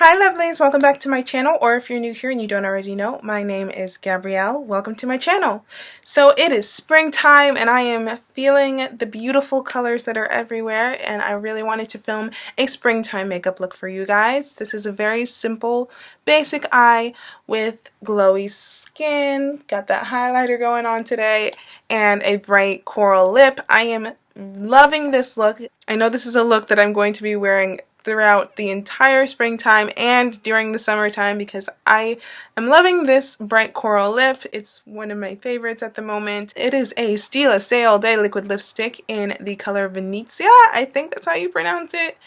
Hi lovelies, welcome back to my channel, or if you're new here and you don't already know, my name is Gabrielle. Welcome to my channel. So it is springtime and I am feeling the beautiful colors that are everywhere, and I really wanted to film a springtime makeup look for you guys. This is a very simple, basic eye with glowy skin, got that highlighter going on today, and a bright coral lip. I am loving this look. I know this is a look that I'm going to be wearing throughout the entire springtime and during the summertime because I am loving this bright coral lip. It's one of my favorites at the moment. It is a Stila Stay All Day liquid lipstick in the color Venezia. I think that's how you pronounce it.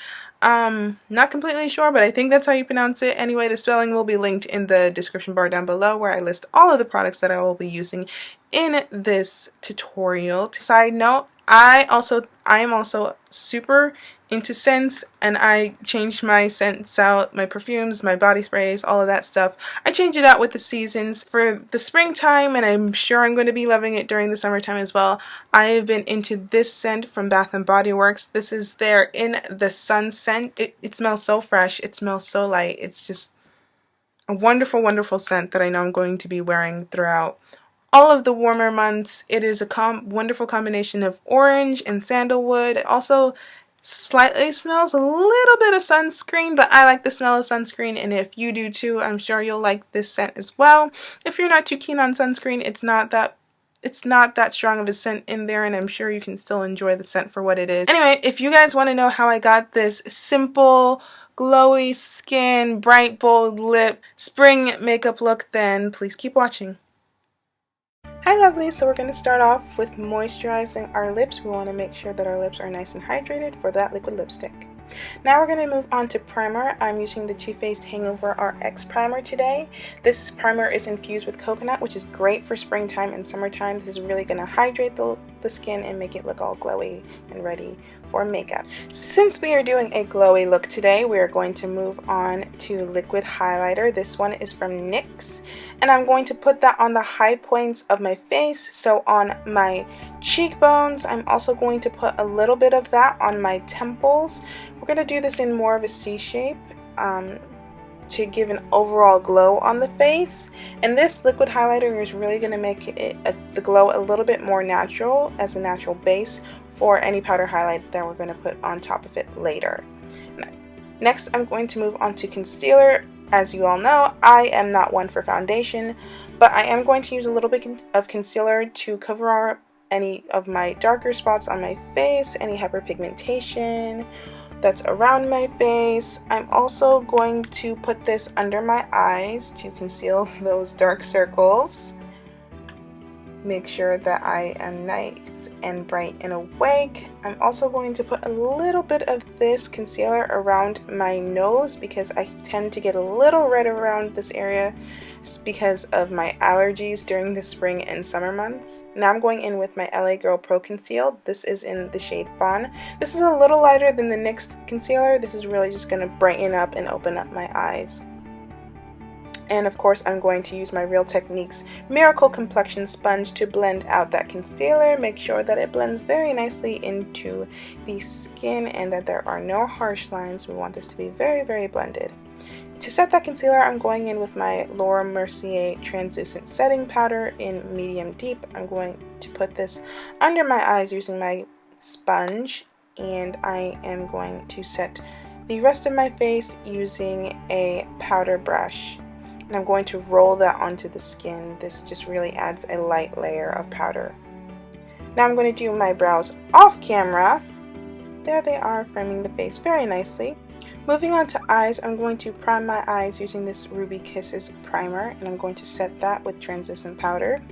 Not completely sure, but I think that's how you pronounce it. Anyway, the spelling will be linked in the description bar down below, where I list all of the products that I will be using in this tutorial. Side note, I am also super into scents, and I changed my scents out, my perfumes, my body sprays, all of that stuff. I change it out with the seasons for the springtime, and I'm sure I'm going to be loving it during the summertime as well. I have been into this scent from Bath & Body Works. This is their In the Sun scent. It smells so fresh. It smells so light. It's just a wonderful, wonderful scent that I know I'm going to be wearing throughout all of the warmer months. It is a wonderful combination of orange and sandalwood. It also slightly smells a little bit of sunscreen, but I like the smell of sunscreen, and if you do too, I'm sure you'll like this scent as well. If you're not too keen on sunscreen, it's not that strong of a scent in there, and I'm sure you can still enjoy the scent for what it is. Anyway, if you guys want to know how I got this simple, glowy skin, bright, bold lip, spring makeup look, then please keep watching. Hi lovely, so we're going to start off with moisturizing our lips. We want to make sure that our lips are nice and hydrated for that liquid lipstick. Now we're going to move on to primer. I'm using the Too Faced Hangover RX primer today. This primer is infused with coconut, which is great for springtime and summertime. This is really going to hydrate the skin and make it look all glowy and ready for makeup. Since we are doing a glowy look today, we are going to move on to liquid highlighter. This one is from NYX, and I'm going to put that on the high points of my face, so on my cheekbones. I'm also going to put a little bit of that on my temples. We're going to do this in more of a C shape to give an overall glow on the face, and this liquid highlighter is really going to make the glow a little bit more natural as a natural base for any powder highlight that we're going to put on top of it later. Next, I'm going to move on to concealer. As you all know, I am not one for foundation, but I am going to use a little bit of concealer to cover up any of my darker spots on my face, any hyperpigmentation that's around my face. I'm also going to put this under my eyes to conceal those dark circles. Make sure that I am nice and bright and awake. I'm also going to put a little bit of this concealer around my nose because I tend to get a little red around this area because of my allergies during the spring and summer months. Now I'm going in with my LA Girl Pro Conceal. This is in the shade Fawn. This is a little lighter than the NYX concealer. This is really just going to brighten up and open up my eyes. And of course, I'm going to use my Real Techniques Miracle Complexion Sponge to blend out that concealer. Make sure that it blends very nicely into the skin and that there are no harsh lines. We want this to be very, very blended. To set that concealer, I'm going in with my Laura Mercier Translucent Setting Powder in Medium Deep. I'm going to put this under my eyes using my sponge, and I am going to set the rest of my face using a powder brush. And I'm going to roll that onto the skin. This just really adds a light layer of powder. Now I'm going to do my brows off camera. There they are, framing the face very nicely. Moving on to eyes, I'm going to prime my eyes using this Ruby Kisses primer, and I'm going to set that with translucent powder.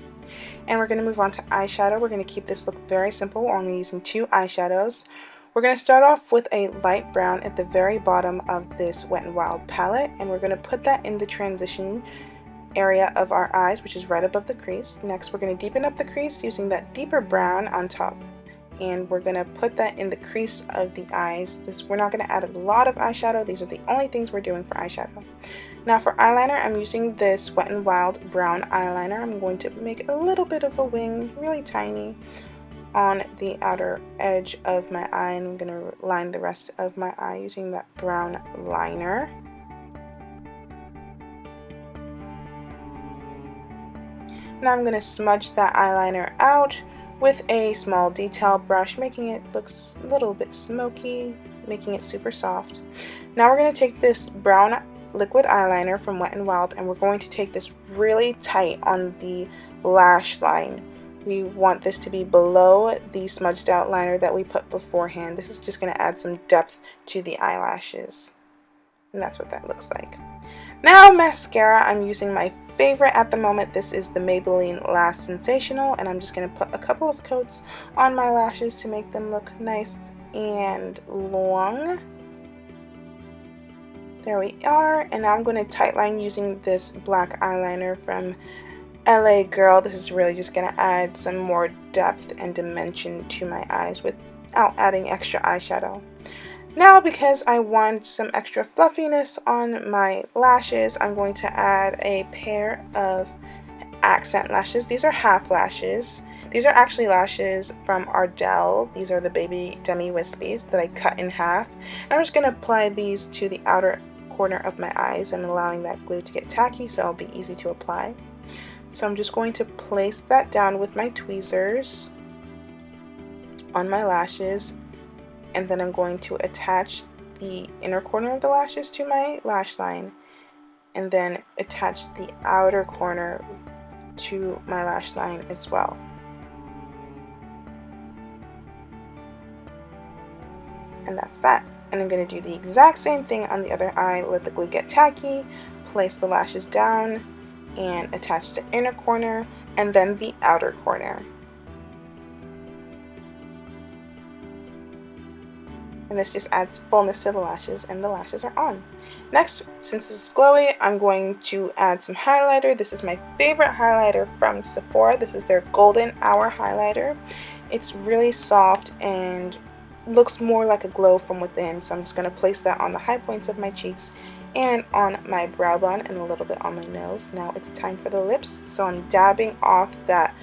And we're going to move on to eyeshadow. We're going to keep this look very simple. We're only using 2 eyeshadows. We're going to start off with a light brown at the very bottom of this Wet n Wild palette, and we're going to put that in the transition area of our eyes, which is right above the crease. Next, we're going to deepen up the crease using that deeper brown on top, and we're going to put that in the crease of the eyes. We're not going to add a lot of eyeshadow. These are the only things we're doing for eyeshadow. Now for eyeliner, I'm using this Wet n Wild brown eyeliner. I'm going to make a little bit of a wing, really tiny, on the outer edge of my eye, and I'm going to line the rest of my eye using that brown liner. Now I'm going to smudge that eyeliner out with a small detail brush, making it look a little bit smoky, making it super soft. Now we're going to take this brown liquid eyeliner from Wet n Wild, and we're going to take this really tight on the lash line. We want this to be below the smudged out liner that we put beforehand. This is just going to add some depth to the eyelashes. And that's what that looks like. Now mascara, I'm using my favorite at the moment. This is the Maybelline Lash Sensational, and I'm just going to put a couple of coats on my lashes to make them look nice and long. There we are, and now I'm going to tightline using this black eyeliner from LA Girl. This is really just going to add some more depth and dimension to my eyes without adding extra eyeshadow. Now, because I want some extra fluffiness on my lashes, I'm going to add a pair of accent lashes. These are half lashes. These are actually lashes from Ardell. These are the baby demi wispies that I cut in half. And I'm just going to apply these to the outer corner of my eyes. I'm allowing that glue to get tacky, so it'll be easy to apply. So I'm just going to place that down with my tweezers on my lashes, and then I'm going to attach the inner corner of the lashes to my lash line, and then attach the outer corner to my lash line as well. And that's that. And I'm going to do the exact same thing on the other eye. Let the glue get tacky, place the lashes down, and attach the inner corner and then the outer corner. And this just adds fullness to the lashes, and the lashes are on. Next, since this is glowy, I'm going to add some highlighter. This is my favorite highlighter from Sephora. This is their Golden Hour highlighter. It's really soft and looks more like a glow from within, so I'm just going to place that on the high points of my cheeks and on my brow bone and a little bit on my nose. Now it's time for the lips, so I'm dabbing off that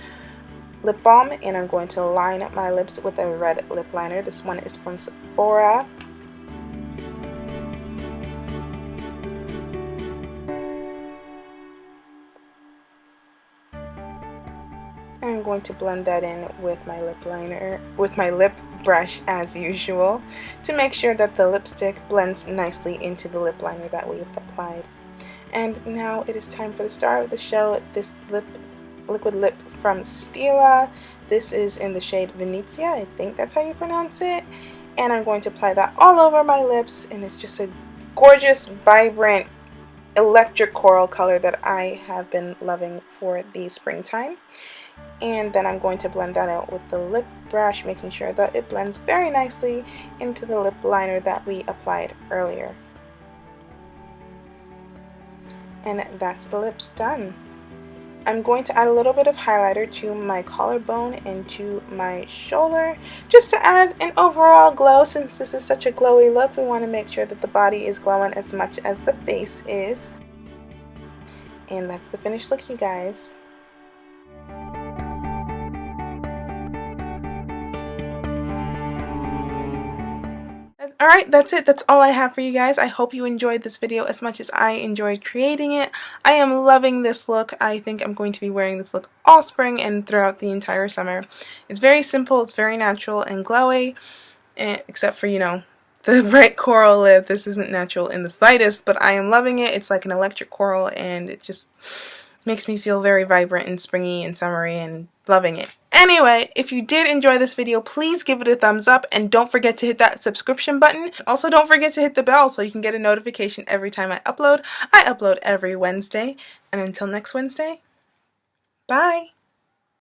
lip balm, and I'm going to line up my lips with a red lip liner. This one is from Sephora. I'm going to blend that in with my lip liner, with my lip brush as usual, to make sure that the lipstick blends nicely into the lip liner that we have applied. And now it is time for the star of the show, this liquid lip from Stila. This is in the shade Venezia, I think that's how you pronounce it. And I'm going to apply that all over my lips, and it's just a gorgeous, vibrant, electric coral color that I have been loving for the springtime. And then I'm going to blend that out with the lip brush, making sure that it blends very nicely into the lip liner that we applied earlier. And that's the lips done. I'm going to add a little bit of highlighter to my collarbone and to my shoulder, just to add an overall glow. Since this is such a glowy look, we want to make sure that the body is glowing as much as the face is. And that's the finished look, you guys. Alright, that's it. That's all I have for you guys. I hope you enjoyed this video as much as I enjoyed creating it. I am loving this look. I think I'm going to be wearing this look all spring and throughout the entire summer. It's very simple, it's very natural and glowy, except for, you know, the bright coral lip. This isn't natural in the slightest, but I am loving it. It's like an electric coral, and it just makes me feel very vibrant and springy and summery, and loving it. Anyway, if you did enjoy this video, please give it a thumbs up, and don't forget to hit that subscription button. Also, don't forget to hit the bell so you can get a notification every time I upload. I upload every Wednesday, and until next Wednesday, bye!